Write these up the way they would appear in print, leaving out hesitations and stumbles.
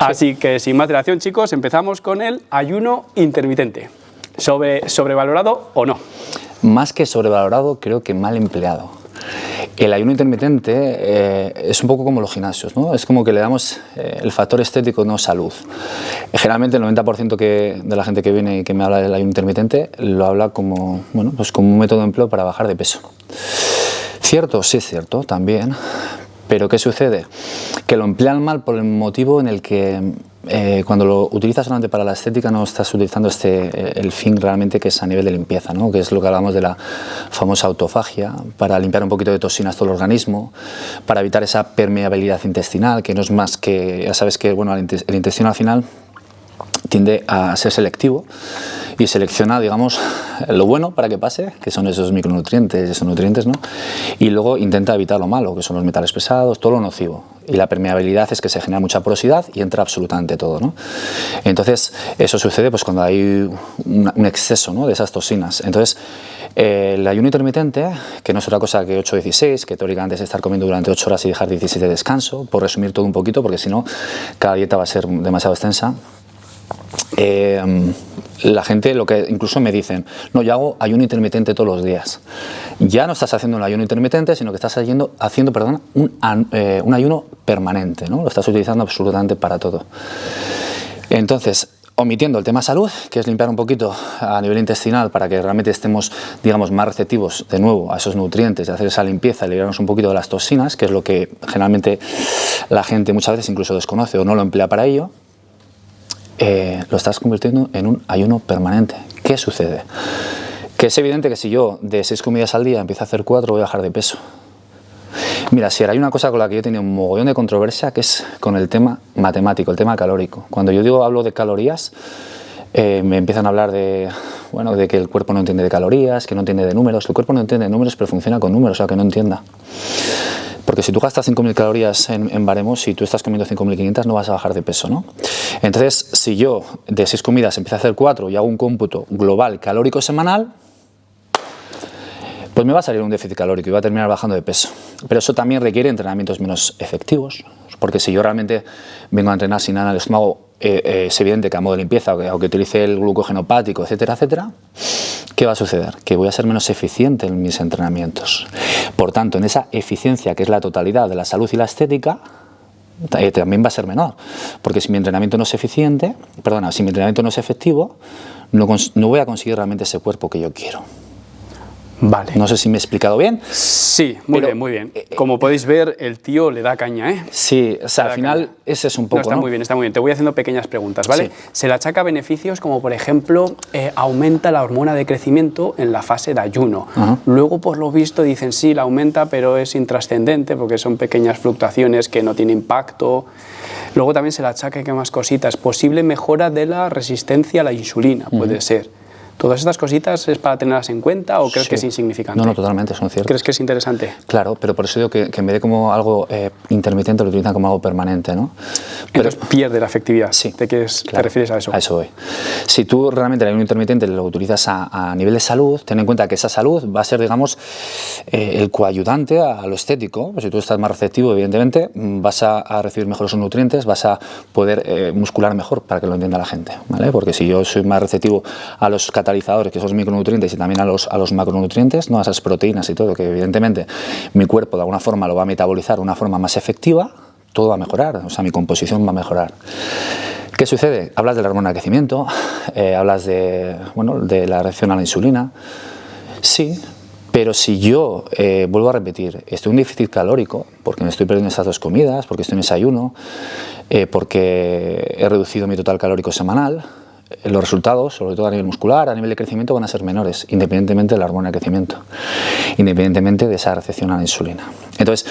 Así que sin más dilación, chicos, empezamos con el ayuno intermitente. ¿Sobrevalorado o no? Más que sobrevalorado, creo que mal empleado. El ayuno intermitente es un poco como los gimnasios, ¿no? Es como que le damos el factor estético, no salud. Generalmente el 90% de la gente que viene y que me habla del ayuno intermitente lo habla como, bueno, pues como un método de empleo para bajar de peso. Cierto, sí es cierto, también. Pero ¿qué sucede? Que lo emplean mal por el motivo en el que cuando lo utilizas solamente para la estética no estás utilizando el fin realmente, que es a nivel de limpieza, ¿no? Que es lo que hablamos de la famosa autofagia, para limpiar un poquito de toxinas todo el organismo, para evitar esa permeabilidad intestinal, que no es más que, ya sabes que bueno, el intestino al final tiende a ser selectivo y selecciona, digamos, lo bueno para que pase, que son esos micronutrientes, esos nutrientes, ¿no? Y luego intenta evitar lo malo, que son los metales pesados, todo lo nocivo. Y la permeabilidad es que se genera mucha porosidad y entra absolutamente todo, ¿no? Entonces, eso sucede pues cuando hay un exceso, ¿no?, de esas toxinas. Entonces, el ayuno intermitente, que no es otra cosa que 8-16, que teóricamente es estar comiendo durante 8 horas y dejar 17 de descanso, por resumir todo un poquito, porque si no, cada dieta va a ser demasiado extensa. La gente lo que incluso me dicen, no, yo hago ayuno intermitente todos los días. Ya no estás haciendo un ayuno intermitente, sino que estás haciendo un ayuno permanente, ¿no? Lo estás utilizando absolutamente para todo. Entonces, omitiendo el tema salud, que es limpiar un poquito a nivel intestinal para que realmente estemos, digamos, más receptivos de nuevo a esos nutrientes, de hacer esa limpieza y liberarnos un poquito de las toxinas, que es lo que generalmente la gente muchas veces incluso desconoce o no lo emplea para ello. Lo estás convirtiendo en un ayuno permanente. ¿Qué sucede? Que es evidente que si yo de 6 comidas al día empiezo a hacer 4, voy a bajar de peso. Mira, si hay una cosa con la que yo he tenido un mogollón de controversia, que es con el tema matemático, el tema calórico. Cuando yo hablo de calorías, me empiezan a hablar de que el cuerpo no entiende de calorías, que no entiende de números. El cuerpo no entiende de números, pero funciona con números, o sea, que no entienda. Porque si tú gastas 5.000 calorías en baremos, si tú estás comiendo 5.500 no vas a bajar de peso, ¿no? Entonces, si yo de 6 comidas empiezo a hacer 4 y hago un cómputo global calórico semanal, pues me va a salir un déficit calórico y va a terminar bajando de peso. Pero eso también requiere entrenamientos menos efectivos, porque si yo realmente vengo a entrenar sin nada en el estómago, es evidente que a modo de limpieza, aunque utilice el glucógeno hepático, etcétera, etcétera, ¿qué va a suceder? Que voy a ser menos eficiente en mis entrenamientos. Por tanto, en esa eficiencia que es la totalidad de la salud y la estética, también va a ser menor. Porque si mi entrenamiento no es eficiente, si mi entrenamiento no es efectivo, no voy a conseguir realmente ese cuerpo que yo quiero. Vale. No sé si me he explicado bien. Sí, muy bien, muy bien. Como podéis ver, el tío le da caña, ¿eh? Sí, o sea, al final ese es un poco, está muy bien, está muy bien. Te voy haciendo pequeñas preguntas, ¿vale? Sí. Se le achaca beneficios como, por ejemplo, aumenta la hormona de crecimiento en la fase de ayuno. Luego, por lo visto, dicen sí, la aumenta, pero es intrascendente porque son pequeñas fluctuaciones que no tienen impacto. Luego también se le achaca, ¿qué más cositas? Posible mejora de la resistencia a la insulina, puede ser. ¿Todas estas cositas es para tenerlas en cuenta o crees que es insignificante? No, totalmente, son ciertas. ¿Crees que es interesante? Claro, pero por eso digo que en vez de como algo intermitente lo utilizan como algo permanente, ¿no? Entonces pierde la efectividad. Sí. ¿Te refieres a eso? A eso voy. Si tú realmente el ayuno intermitente lo utilizas a nivel de salud, ten en cuenta que esa salud va a ser, digamos, el coayudante a lo estético. Pues si tú estás más receptivo, evidentemente, vas a recibir mejor esos nutrientes, vas a poder muscular mejor, para que lo entienda la gente, ¿vale? Porque si yo soy más receptivo a los catalizadores, que son los micronutrientes, y también a los macronutrientes, ¿no? A esas proteínas y todo, que evidentemente mi cuerpo de alguna forma lo va a metabolizar de una forma más efectiva, todo va a mejorar, o sea, mi composición va a mejorar. ¿Qué sucede? Hablas de la hormona de crecimiento, hablas de la reacción a la insulina. Sí, pero si yo, vuelvo a repetir, estoy en un déficit calórico, porque me estoy perdiendo esas 2 comidas, porque estoy en ese ayuno, porque he reducido mi total calórico semanal, los resultados, sobre todo a nivel muscular, a nivel de crecimiento, van a ser menores, independientemente de la hormona de crecimiento, independientemente de esa recepción a la insulina. Entonces,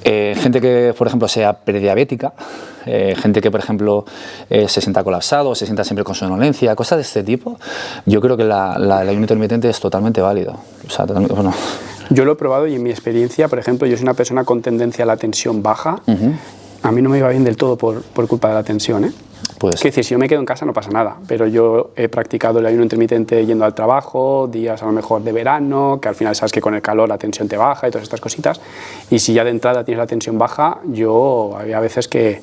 gente que, por ejemplo, sea prediabética, gente que, por ejemplo, se sienta colapsado, se sienta siempre con somnolencia, cosas de este tipo, yo creo que el ayuno intermitente es totalmente válido. O sea, yo lo he probado y en mi experiencia, por ejemplo, yo soy una persona con tendencia a la tensión baja. A mí no me iba bien del todo por culpa de la tensión, ¿eh? Pues, es decir, si yo me quedo en casa no pasa nada, pero yo he practicado el ayuno intermitente yendo al trabajo, días a lo mejor de verano, que al final sabes que con el calor la tensión te baja y todas estas cositas, y si ya de entrada tienes la tensión baja, yo había veces que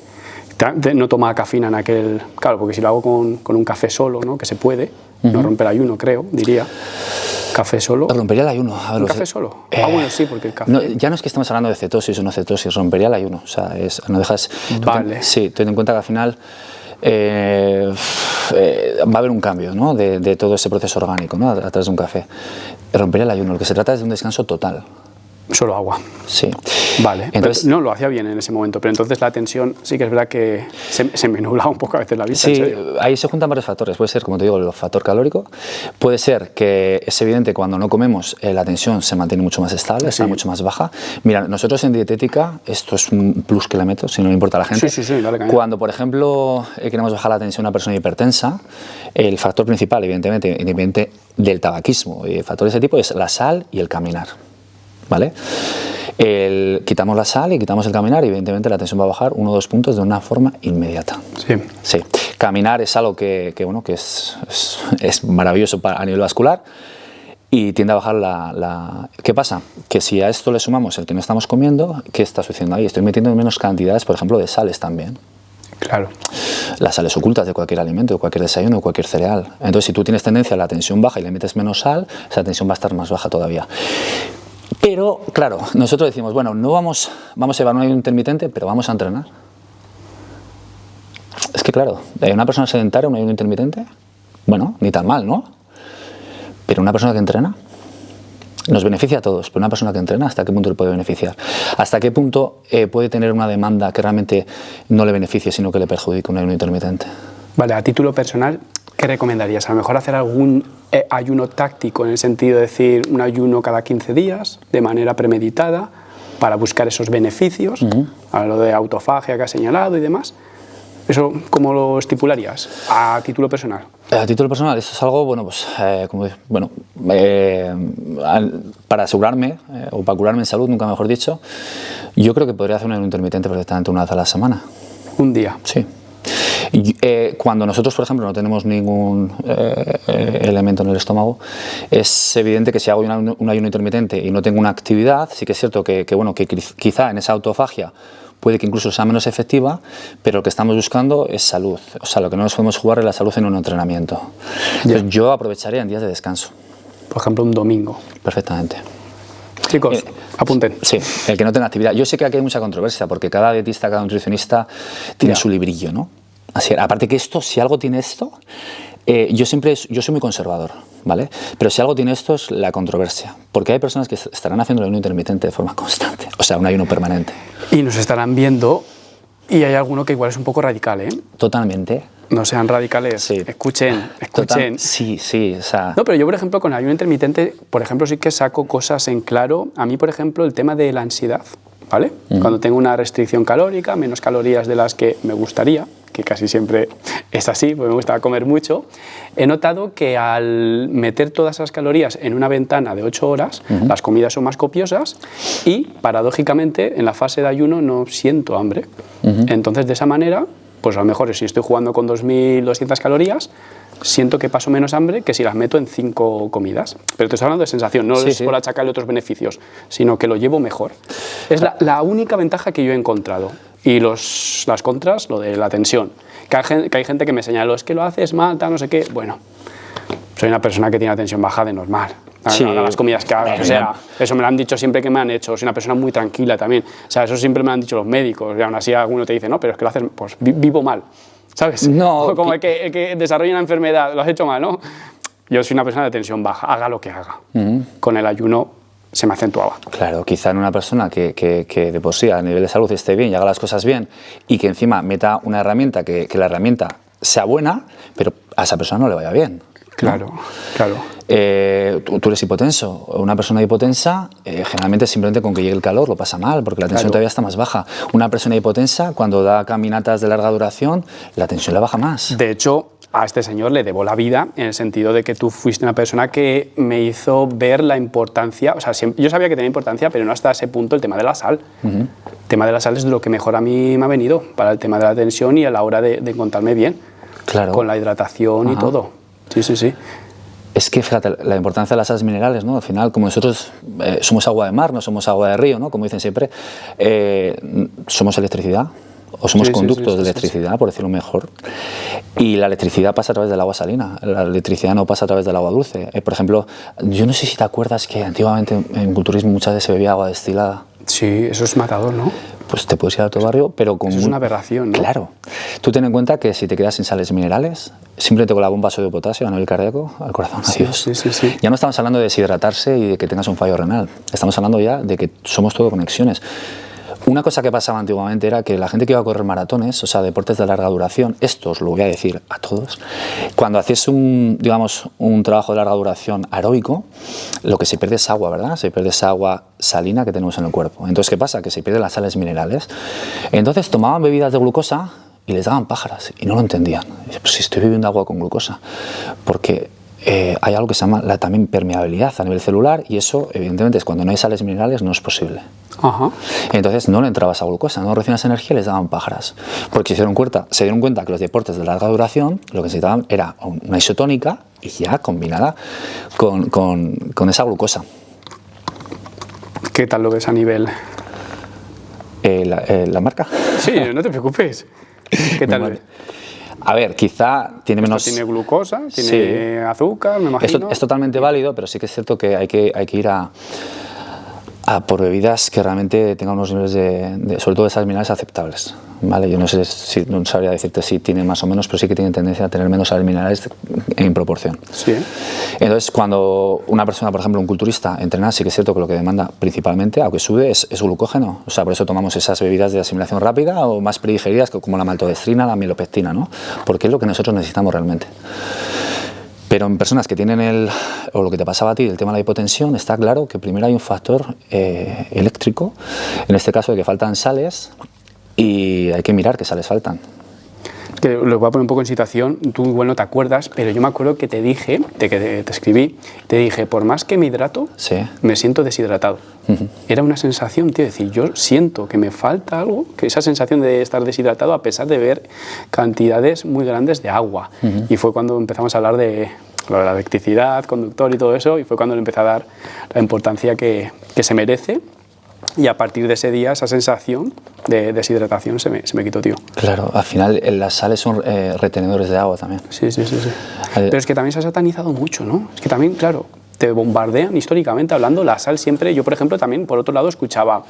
No toma cafeína en aquel... Claro, porque si lo hago con un café solo, ¿no? Que se puede, no romper ayuno, creo, diría. Café solo. Rompería el ayuno. A ver, ¿Un café solo? Bueno, sí, porque el café... No, ya no es que estamos hablando de cetosis o no cetosis, rompería el ayuno. O sea, no dejas... Vale. Sí, ten en cuenta que al final va a haber un cambio, ¿no? de todo ese proceso orgánico, ¿no? A través de un café. Rompería el ayuno. Lo que se trata es de un descanso total. Solo agua. Sí. Vale. Entonces, no, lo hacía bien en ese momento, pero entonces la tensión sí que es verdad que se me nubla un poco a veces la vista. Sí, ¿en serio? ahí se juntan varios factores. Puede ser, como te digo, el factor calórico. Puede ser que es evidente cuando no comemos la tensión se mantiene mucho más estable, está mucho más baja. Mira, nosotros en dietética, esto es un plus que le meto, si no le importa a la gente. Sí, dale, cuando, por ejemplo, queremos bajar la tensión a una persona hipertensa, el factor principal, evidentemente, independiente del tabaquismo y factores de ese tipo, es la sal y el caminar. ¿Vale? Quitamos la sal y quitamos el caminar y evidentemente la tensión va a bajar 1 o 2 puntos de una forma inmediata. Sí. Caminar es algo que es maravilloso a nivel vascular y tiende a bajar la... ¿Qué pasa? Que si a esto le sumamos el que no estamos comiendo, ¿qué está sucediendo ahí? Estoy metiendo menos cantidades, por ejemplo, de sales también. Claro. Las sales ocultas de cualquier alimento, de cualquier desayuno, de cualquier cereal. Entonces, si tú tienes tendencia a la tensión baja y le metes menos sal, esa tensión va a estar más baja todavía. Pero, claro, nosotros decimos, bueno, no vamos a llevar un ayuno intermitente, pero vamos a entrenar. Es que, claro, una persona sedentaria, un ayuno intermitente, bueno, ni tan mal, ¿no? Pero una persona que entrena, nos beneficia a todos, pero una persona que entrena, ¿hasta qué punto le puede beneficiar? ¿Hasta qué punto puede tener una demanda que realmente no le beneficie, sino que le perjudique un ayuno intermitente? Vale, a título personal, ¿qué recomendarías? A lo mejor hacer algún ayuno táctico, en el sentido de decir un ayuno cada 15 días, de manera premeditada, para buscar esos beneficios, a lo de autofagia que has señalado y demás. ¿Eso cómo lo estipularías a título personal? A título personal, esto es algo, para asegurarme, o para curarme en salud, nunca mejor dicho, yo creo que podría hacer un ayuno intermitente perfectamente una vez a la semana. ¿Un día? Sí. Cuando nosotros, por ejemplo, no tenemos ningún elemento en el estómago, es evidente que si hago un ayuno intermitente y no tengo una actividad, sí que es cierto que quizá en esa autofagia puede que incluso sea menos efectiva, pero lo que estamos buscando es salud. O sea, lo que no nos podemos jugar es la salud en un entrenamiento. Entonces, yo aprovecharía en días de descanso. Por ejemplo, un domingo. Perfectamente. Chicos, apunten. Sí, el que no tenga actividad. Yo sé que aquí hay mucha controversia, porque cada dietista, cada nutricionista tiene su librillo, ¿no? Así, aparte que esto, si algo tiene esto, yo soy muy conservador, ¿vale? Pero si algo tiene esto es la controversia, porque hay personas que estarán haciendo el ayuno intermitente de forma constante, o sea, un ayuno permanente. Y nos estarán viendo, y hay alguno que igual es un poco radical, ¿eh? Totalmente. No sean radicales, sí. Escuchen. Sí, o sea... No, pero yo, por ejemplo, con el ayuno intermitente, por ejemplo, sí que saco cosas en claro. A mí, por ejemplo, el tema de la ansiedad, ¿vale? Cuando tengo una restricción calórica, menos calorías de las que me gustaría, que casi siempre es así, porque me gusta comer mucho, he notado que al meter todas esas calorías en una ventana de 8 horas, las comidas son más copiosas y, paradójicamente, en la fase de ayuno no siento hambre. Entonces, de esa manera, pues a lo mejor si estoy jugando con 2.200 calorías, siento que paso menos hambre que si las meto en 5 comidas. Pero te estoy hablando de sensación, no es por achacarle otros beneficios, sino que lo llevo mejor. Es la única ventaja que yo he encontrado. Y las contras, lo de la tensión. Que hay gente que me señaló, es que lo haces mal, tal, no sé qué. Bueno, soy una persona que tiene la tensión baja de normal. Sí. Haga las comidas que haga. O sea, eso me lo han dicho siempre que me han hecho. Soy una persona muy tranquila también. O sea, eso siempre me lo han dicho los médicos. Y aún así alguno te dice, no, pero es que lo haces, pues vivo mal. ¿Sabes? No. Como el que desarrolla una enfermedad, lo has hecho mal, ¿no? Yo soy una persona de tensión baja, haga lo que haga. Con el ayuno se me acentuaba. Claro, quizá en una persona que de por sí a nivel de salud esté bien y haga las cosas bien y que encima meta una herramienta, que la herramienta sea buena, pero a esa persona no le vaya bien. Claro, ¿no? Claro. Tú eres hipotenso. Una persona hipotensa, generalmente simplemente con que llegue el calor lo pasa mal, porque la tensión todavía está más baja. Una persona hipotensa, cuando da caminatas de larga duración, la tensión le baja más. De hecho, a este señor le debo la vida, en el sentido de que tú fuiste una persona que me hizo ver la importancia, o sea, yo sabía que tenía importancia, pero no hasta ese punto el tema de la sal. El tema de la sal es de lo que mejor a mí me ha venido, para el tema de la tensión y a la hora de encontrarme bien. Claro. Con la hidratación y todo. Sí. Es que fíjate, la importancia de las sales minerales, ¿no? Al final, como nosotros somos agua de mar, no somos agua de río, ¿no? Como dicen siempre, somos electricidad. o somos conductos de electricidad, por decirlo mejor, y la electricidad pasa a través del agua salina, la electricidad no pasa a través del agua dulce. Por ejemplo, yo no sé si te acuerdas que antiguamente en culturismo muchas veces se bebía agua destilada. Sí, eso es matador, ¿no? Pues te puedes ir a tu barrio, pero con... Eso es una aberración, ¿no? Claro. Tú ten en cuenta que si te quedas sin sales minerales, simplemente con la bomba de sodio de potasio a nivel cardíaco, al corazón, adiós. Sí. Ya no estamos hablando de deshidratarse y de que tengas un fallo renal. Estamos hablando ya de que somos todo conexiones. Una cosa que pasaba antiguamente era que la gente que iba a correr maratones, o sea, deportes de larga duración, esto os lo voy a decir a todos, cuando hacías un trabajo de larga duración aeróbico, lo que se pierde es agua, ¿verdad? Se pierde esa agua salina que tenemos en el cuerpo. Entonces, ¿qué pasa? Que se pierden las sales minerales. Entonces, tomaban bebidas de glucosa y les daban pájaras y no lo entendían. Pues si estoy bebiendo agua con glucosa, porque... hay algo que se llama la también permeabilidad a nivel celular y eso, evidentemente, es cuando no hay sales minerales no es posible. Ajá. Entonces no le entraba esa glucosa, no recibían esa energía y les daban pájaras. Porque se dieron cuenta que los deportes de larga duración lo que necesitaban era una isotónica y ya combinada con esa glucosa. ¿Qué tal lo ves a nivel? ¿La marca? Sí, no te preocupes. ¿Qué tal ves? A ver, quizá tiene menos... Tiene glucosa, tiene azúcar, me imagino. Esto es totalmente válido, pero sí que es cierto que hay que ir a por bebidas que realmente tengan unos niveles sobre todo de sales minerales aceptables, ¿vale? Yo no sé si no sabría decirte si tiene más o menos, pero sí que tiene tendencia a tener menos sales minerales en proporción. Sí. Entonces, cuando una persona, por ejemplo, un culturista entrena, sí que es cierto que lo que demanda principalmente, aunque sube, es glucógeno. O sea, por eso tomamos esas bebidas de asimilación rápida o más predigeridas como la maltodextrina, la mielopectina, ¿no? Porque es lo que nosotros necesitamos realmente. Pero en personas que tienen o lo que te pasaba a ti, el tema de la hipotensión, está claro que primero hay un factor eléctrico, en este caso de que faltan sales, y hay que mirar qué sales faltan. Lo voy a poner un poco en situación, tú igual no te acuerdas, pero yo me acuerdo que te dije, que te escribí, te dije, por más que me hidrato, sí, me siento deshidratado. Era una sensación, tío, decir, yo siento que me falta algo, que esa sensación de estar deshidratado a pesar de ver cantidades muy grandes de agua. Y fue cuando empezamos a hablar de la electricidad, conductor y todo eso, y fue cuando le empecé a dar la importancia que se merece. Y a partir de ese día, esa sensación de deshidratación se me quitó, tío. Claro, al final las sales son retenedores de agua también. Sí. Pero es que también se ha satanizado mucho, ¿no? Es que también, claro, te bombardean históricamente hablando la sal siempre. Yo, por ejemplo, también, por otro lado, escuchaba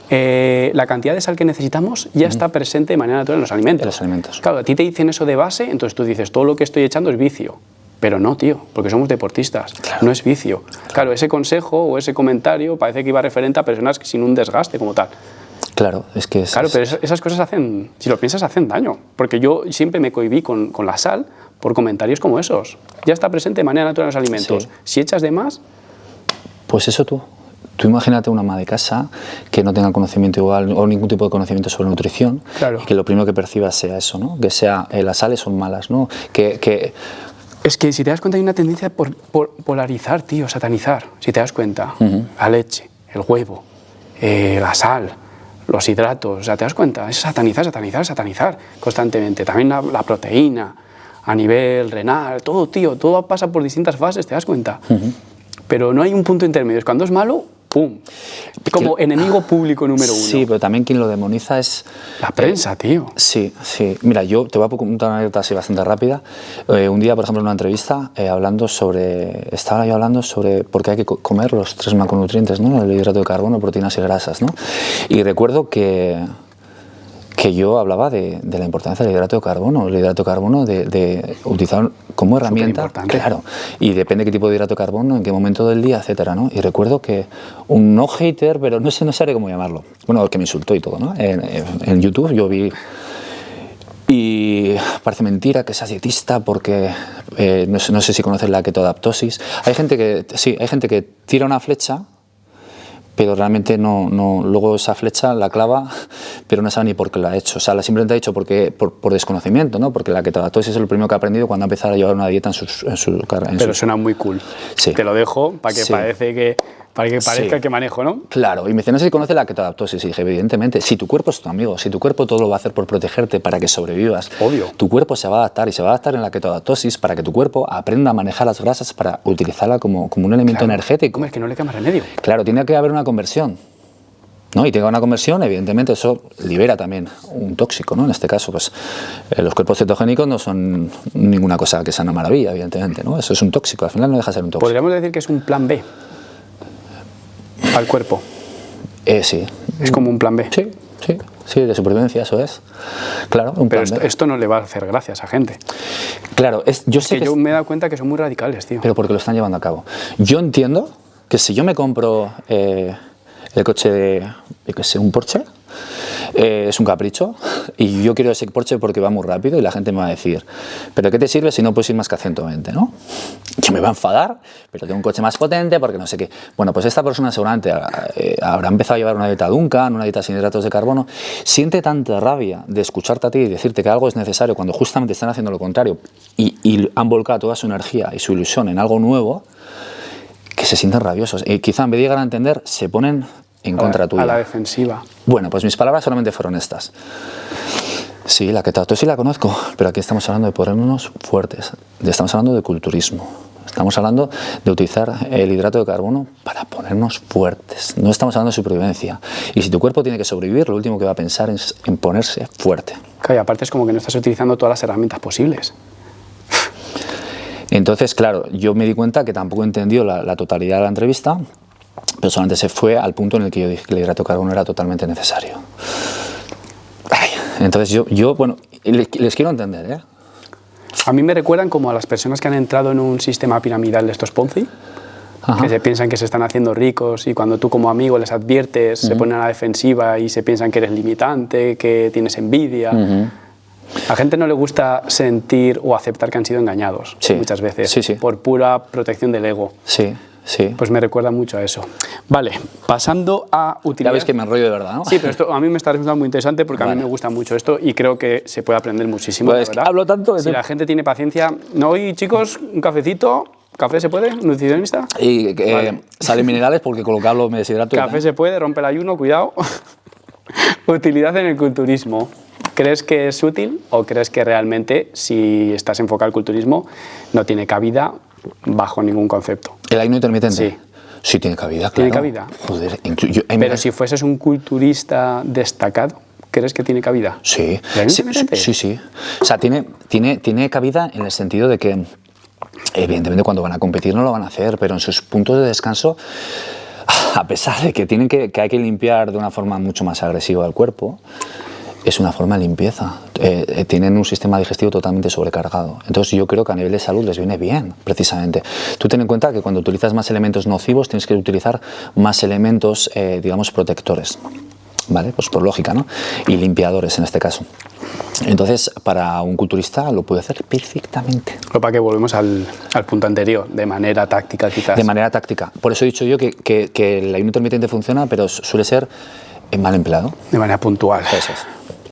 la cantidad de sal que necesitamos ya está presente de manera natural en los alimentos. En los alimentos. Claro, a ti te dicen eso de base, entonces tú dices, todo lo que estoy echando es vicio. Pero no, tío, porque somos deportistas, claro. No es vicio. Claro, ese consejo o ese comentario parece que iba referente a personas sin un desgaste como tal. Claro, es que... Claro, pero esas cosas hacen, si lo piensas, hacen daño. Porque yo siempre me cohibí con la sal por comentarios como esos. Ya está presente de manera natural en los alimentos. Sí. Si echas de más... Pues eso tú. Tú imagínate una ama de casa que no tenga conocimiento igual o ningún tipo de conocimiento sobre nutrición, claro, y que lo primero que perciba sea eso, ¿no? Que sea las sales son malas, ¿no? Es que si te das cuenta hay una tendencia por polarizar, tío, satanizar. Si te das cuenta, la leche, el huevo, la sal, los hidratos, o sea, te das cuenta, es satanizar constantemente. También la proteína a nivel renal, todo, tío, todo pasa por distintas fases, te das cuenta. Pero no hay un punto intermedio, es cuando es malo, ¡pum! Como enemigo público número uno. Sí, pero también quien lo demoniza es... la prensa, tío. Sí. Mira, yo te voy a contar una anécdota así bastante rápida. Un día, por ejemplo, en una entrevista, estaba yo hablando sobre por qué hay que comer los 3 macronutrientes, ¿no? El hidrato de carbono, proteínas y grasas, ¿no? Y recuerdo que yo hablaba de la importancia del hidrato de carbono, de utilizar como herramienta, claro, y depende qué tipo de hidrato de carbono, en qué momento del día, etcétera, ¿no? Y recuerdo que un no hater, pero no sé cómo llamarlo, bueno, el que me insultó y todo, ¿no? En YouTube yo vi, y parece mentira que seas dietista porque no sé si conoces la ketoadaptosis. Hay gente que tira una flecha, pero realmente luego esa flecha la clava, pero no sabe ni por qué la ha hecho. O sea, simplemente ha hecho por desconocimiento, ¿no? Porque la ketoadaptosis es lo primero que ha aprendido cuando ha empezado a llevar una dieta en su carrera. Pero suena muy cool. Sí. Te lo dejo para que parezca sí, que manejo, ¿no? Claro, y me dice, no sé si conoce la ketoadaptosis. Y dije, evidentemente, si tu cuerpo es tu amigo, si tu cuerpo todo lo va a hacer por protegerte para que sobrevivas, obvio, tu cuerpo se va a adaptar y se va a adaptar en la ketoadaptosis para que tu cuerpo aprenda a manejar las grasas para utilizarla como un elemento energético. ¿Cómo es que no le queda más remedio? Claro, tiene que haber una conversión. ¿no? Y tenga una conversión, evidentemente eso libera también un tóxico, ¿no? En este caso, pues los cuerpos cetogénicos no son ninguna cosa que sea una maravilla, evidentemente, ¿no? Eso es un tóxico, al final no deja de ser un tóxico. ¿Podríamos decir que es un plan B al cuerpo? Sí. Es como un plan B. Sí, de supervivencia, eso es. Claro, un plan B. Pero esto no le va a hacer gracia a esa gente. Claro, yo me he dado cuenta que son muy radicales, tío. Pero porque lo están llevando a cabo. Yo entiendo que si yo me compro el coche de, un Porsche, es un capricho, y yo quiero ese Porsche porque va muy rápido, y la gente me va a decir, ¿pero qué te sirve si no puedes ir más que a 120, ¿no? Yo me va a enfadar, pero tengo un coche más potente porque no sé qué. Bueno, pues esta persona seguramente habrá empezado a llevar una dieta Duncan, una dieta sin hidratos de carbono, siente tanta rabia de escucharte a ti y decirte que algo es necesario cuando justamente están haciendo lo contrario y han volcado toda su energía y su ilusión en algo nuevo, que se sienten rabiosos. Y quizá en vez de llegar a entender, se ponen en contra tuya. A la defensiva. Bueno, pues mis palabras solamente fueron estas. Sí, la ketosis la conozco, pero aquí estamos hablando de ponernos fuertes. Estamos hablando de culturismo. Estamos hablando de utilizar el hidrato de carbono para ponernos fuertes. No estamos hablando de supervivencia. Y si tu cuerpo tiene que sobrevivir, lo último que va a pensar es en ponerse fuerte. Claro, y aparte es como que no estás utilizando todas las herramientas posibles. Entonces, claro, yo me di cuenta que tampoco entendió la totalidad de la entrevista, pero solamente se fue al punto en el que yo dije que el hidrato de carbono era totalmente necesario. Entonces yo bueno, les quiero entender, ¿eh? A mí me recuerdan como a las personas que han entrado en un sistema piramidal de estos Ponzi, que se piensan que se están haciendo ricos, y cuando tú como amigo les adviertes, se ponen a la defensiva y se piensan que eres limitante, que tienes envidia. A la gente no le gusta sentir o aceptar que han sido engañados muchas veces por pura protección del ego. Sí. Pues me recuerda mucho a eso. Vale, pasando a utilidad. Ya ves que me enrollo de verdad, ¿no? Sí, pero esto a mí me está resultando muy interesante porque a mí me gusta mucho esto y creo que se puede aprender muchísimo, pues ¿verdad? Hablo tanto de si la gente tiene paciencia. No, y chicos, un cafecito. ¿Café se puede? ¿Nutricionista? Y salen minerales porque con lo que hablo me deshidrato. Café se puede, rompe el ayuno, cuidado. Utilidad en el culturismo. ¿Crees que es útil o crees que realmente, si estás enfocado al culturismo, no tiene cabida bajo ningún concepto? ¿El ayuno intermitente? Sí. Sí, tiene cabida, claro. ¿Tiene cabida? Joder, pero si fueses un culturista destacado, ¿crees que tiene cabida? Sí. Sí. O sea, tiene cabida en el sentido de que, evidentemente, cuando van a competir no lo van a hacer, pero en sus puntos de descanso, a pesar de que hay que limpiar de una forma mucho más agresiva al cuerpo, es una forma de limpieza. Tienen un sistema digestivo totalmente sobrecargado. Entonces yo creo que a nivel de salud les viene bien, precisamente. Tú ten en cuenta que cuando utilizas más elementos nocivos tienes que utilizar más elementos, digamos, protectores. ¿Vale? Pues por lógica, ¿no? Y limpiadores en este caso. Entonces, para un culturista lo puede hacer perfectamente. Pero para que volvemos al punto anterior, de manera táctica quizás. De manera táctica. Por eso he dicho yo que el ayuno intermitente funciona, pero suele ser mal empleado. De manera puntual. Eso es.